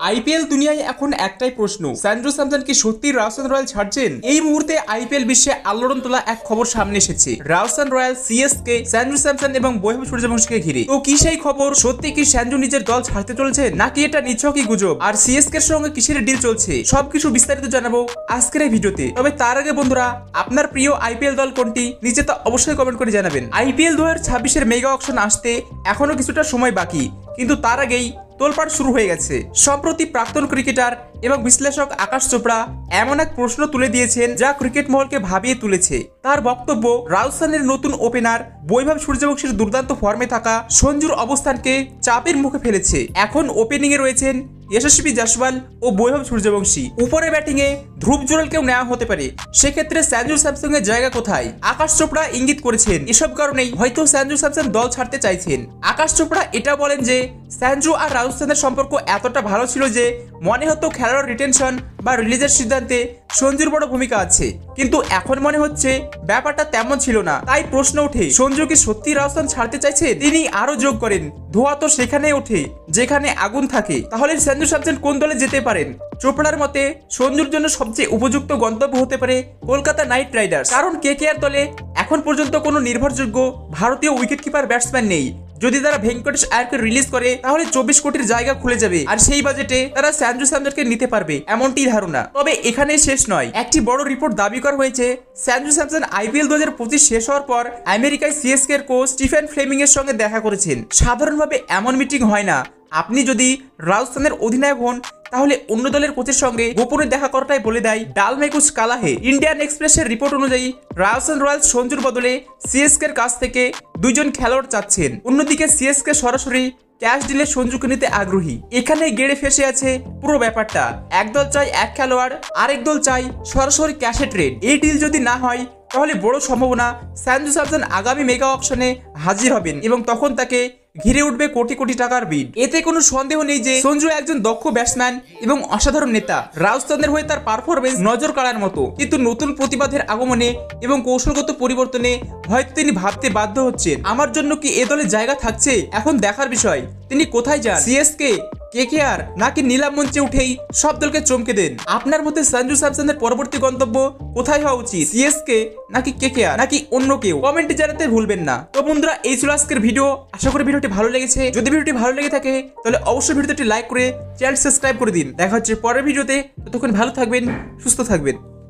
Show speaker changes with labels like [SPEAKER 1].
[SPEAKER 1] IPL দুনিয়ায় এখন একটাই প্রশ্ন, সঞ্জু স্যামসন কি সত্যি রাজস্থান রয়্যাল ছাড়ছেন? এই মুহূর্তে আইপিএল বিশ্বে আলোড়ন তোলা এক খবর সামনে এসেছে Rajasthan royal, CSK, Sanju Samson এবং বৈভব সূর্যবংশীকে ঘিরে। তো কি সেই খবর? সত্যি কি সঞ্জু নিজের দল ছাড়তে চলেছেন, নাকি এটা নিছকই গুজব? আর সিএসকে এর সঙ্গে কিসের ডিল চলছে, সবকিছু বিস্তারিত জানাবো আজকের এই ভিডিওতে। তবে তার আগে বন্ধুরা, আপনার প্রিয় আইপিএল দল কোনটি নিচে তা অবশ্যই কমেন্ট করে জানাবেন। আইপিএল 2026 এর মেগা অকশন আসতে এখনো কিছুটা সময় বাকি, কিন্তু তার আগেই তোলপাড় শুরু হয়ে গেছে। সম্প্রতি প্রাক্তন ক্রিকেটার এবং বিশ্লেষক আকাশ চোপড়া এমন এক প্রশ্ন তুলে দিয়েছেন যা ক্রিকেট মহলকে ভাবিয়ে তুলেছে। তার বক্তব্য, রাজস্থানের নতুন ওপেনার বৈভব সূর্যবংশীর দুর্দান্ত ফর্মে থাকা সঞ্জুর অবস্থানকে চাপের মুখে ফেলেছে। এখন ওপেনিং এ রয়েছেন যশস্বী জয়সওয়াল ও বৈভব সূর্যবংশী। উপরে ব্যাটিং এ ধ্রুব জুরেলকেও নেওয়া হতে পারে। সেক্ষেত্রে সঞ্জু স্যামসন এর জায়গা কোথায়? আকাশ চোপড়া ইঙ্গিত করেছেন এসব কারণেই হয়তো সঞ্জু স্যামসন দল ছাড়তে চাইছেন। আকাশ চোপড়া এটা বলেন যে সঞ্জু আর রাজস্থানের সম্পর্ক এতটা ভালো ছিল যে মনে হতো খেলোয়াড় রিটেনশন বা রিলিজের সিদ্ধান্তে সঞ্জুর বড় ভূমিকা আছে, কিন্তু এখন মনে হচ্ছে ব্যাপারটা তেমন ছিল না। তাই প্রশ্ন ওঠে, সঞ্জু কি সত্যি রাজস্থান ছাড়তে চাইছে? তিনি আরো যোগ করেন, ধোয়া তো সেখানে ওঠে যেখানে আগুন থাকে। তাহলে সঞ্জু স্যামসন কোন দলে যেতে পারেন? চোপড়ার মতে সঞ্জুর জন্য সবচেয়ে উপযুক্ত গন্তব্য হতে পারে কলকাতা নাইট রাইডার্স, কারণ কেকেআর দলে এখন পর্যন্ত কোনো নির্ভরযোগ্য ভারতীয় উইকেটকিপার ব্যাটসম্যান নেই। যদি তারা ভেঙ্কটেশ আয়ারকে রিলিজ করে তাহলে 24 কোটির জায়গা খুলে যাবে, আর সেই বাজেটে তারা সঞ্জু স্যামসনকে নিতে পারবে এমনটি ধারণা। তবে এখানেই শেষ নয়, একটি বড় রিপোর্ট দাবি করা হয়েছে সঞ্জু স্যামসন আইপিএল 2025 শেষ হওয়ার পর আমেরিকায় সিএসকে এর কোচ স্টিফেন ফ্লেমিং এর সঙ্গে দেখা করেছেন। সাধারণভাবে এমন মিটিং হয় না। আপনি যদি রাজস্থানের অধিনায়ক হন তাহলে অন্য দলের কোচের সঙ্গে গোপনে দেখা করাটাই বলে দেয় ডালমেকুস কালাহে। ইন্ডিয়ান এক্সপ্রেসের রিপোর্ট অনুযায়ী রাজস্থান রয়্যালস সঞ্জুর বদলে সিএসকে এর কাছ থেকে 2 জন খেলোয়াড় চাচ্ছেন। অন্যদিকে সিএসকে সরাসরি ক্যাশ ডিলে সঞ্জুকে নিতে আগ্রহী। এখানে গেড়ে ফেসে আছে পুরো ব্যাপারটা। এক দল চাই এক খেলোয়াড়, আরেক দল চাই সরাসরি ক্যাশে ট্রেড। এই ডিল যদি না হয় তাহলে বড় সম্ভাবনা সঞ্জু স্যামসন আগামী মেগা অকশনে হাজির হবেন এবং তখন তাকে ঘিরে উঠবে কোটি কোটি টাকার বিড। এতে কোনো সন্দেহ নেই যে সঞ্জু একজন দক্ষ ব্যাটসম্যান এবং অসাধারণ নেতা। রাজস্থানের হয়ে তার পারফরমেন্স নজর কাড়ার মতো, কিন্তু নতুন প্রতিবাদের আগমনে এবং কৌশলগত পরিবর্তনে হয়তো তিনি ভাবতে বাধ্য হচ্ছেন, আমার জন্য কি এ দলে জায়গা থাকছে? এখন দেখার বিষয় তিনি কোথায় যান, সিএসকে, কেকেআর নাকি নিলাম মঞ্চে উঠেই সব দলকে চমকে দেন। আপনার মতে সঞ্জু স্যামসনের পরবর্তী গন্তব্য কোথায় হওয়া উচিত, সিএসকে নাকি কেকেআর নাকি অন্য কেউ? কমেন্টে জানাতে ভুলবেন না। তো বন্ধুরা, এই ছিল আজকের ভিডিও। আশা করি ভিডিওটি ভালো লেগেছে। যদি ভিডিওটি ভালো লেগে থাকে তাহলে অবশ্যই ভিডিওটি লাইক করে চ্যানেল সাবস্ক্রাইব করে দিন। দেখা হচ্ছে পরের ভিডিওতে। ততক্ষণ ভালো থাকবেন, সুস্থ থাকবেন।